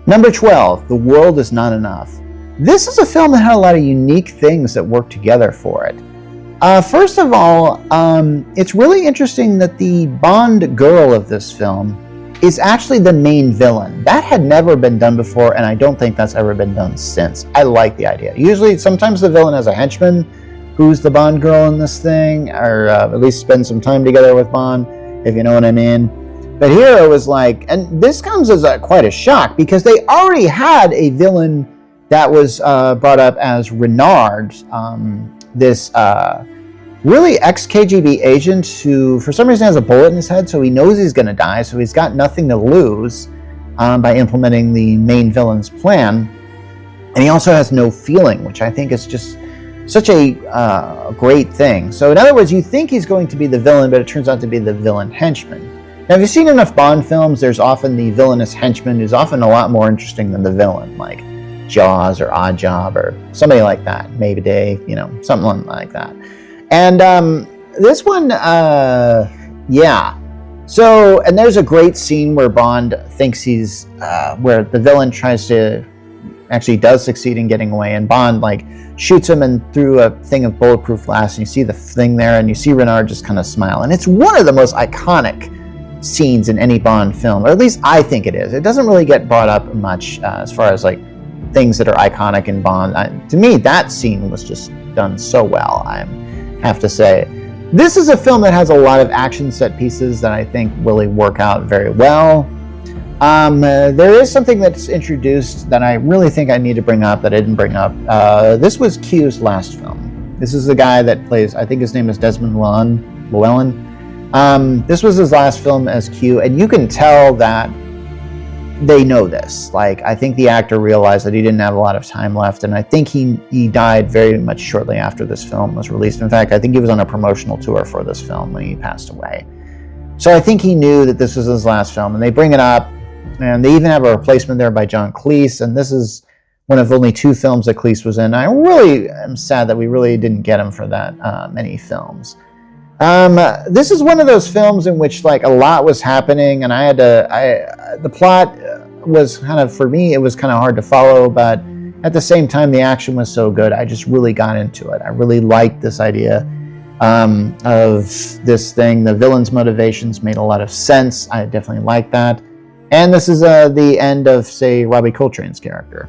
Number 12, The World Is Not Enough. This is a film that had a lot of unique things that worked together for it. First of all, it's really interesting that the Bond girl of this film is actually the main villain. That had never been done before, and I don't think that's ever been done since. I like the idea. Usually, sometimes the villain has a henchman who's the Bond girl in this thing, or at least spend some time together with Bond, if you know what I mean. But here it was like, and this comes as quite a shock, because they already had a villain that was brought up as Renard, this really ex-KGB agent who, for some reason, has a bullet in his head, so he knows he's going to die, so he's got nothing to lose by implementing the main villain's plan. And he also has no feeling, which I think is just such a great thing. So in other words, you think he's going to be the villain, but it turns out to be the villain henchman. Now, if you've seen enough Bond films, there's often the villainous henchman who's often a lot more interesting than the villain, like Jaws or Odd Job or somebody like that, Mayday, something like that. And this one, yeah. So, and there's a great scene where Bond thinks he's, where the villain actually does succeed in getting away, and Bond shoots him and through a thing of bulletproof glass, and you see the thing there, and you see Renard just kind of smile. And it's one of the most iconic scenes in any Bond film, or at least I think it is. It doesn't really get brought up much as far as things that are iconic in Bond. To me, that scene was just done so well, I have to say. This is a film that has a lot of action set pieces that I think really work out very well. There is something that's introduced that I really think I need to bring up that I didn't bring up. This was Q's last film. This is the guy that plays, I think his name is Desmond Llewellyn. This was his last film as Q, and you can tell that they know this. I think the actor realized that he didn't have a lot of time left, and I think he died very much shortly after this film was released. In fact, I think he was on a promotional tour for this film when he passed away. So I think he knew that this was his last film, and they bring it up, and they even have a replacement there by John Cleese, and this is one of only 2 films that Cleese was in. I really am sad that we really didn't get him for that many films. This is one of those films in which a lot was happening, and the plot was kind of, for me, it was kind of hard to follow, but at the same time, the action was so good, I just really got into it. I really liked this idea of this thing. The villain's motivations made a lot of sense. I definitely liked that. And this is the end of, say, Robbie Coltrane's character.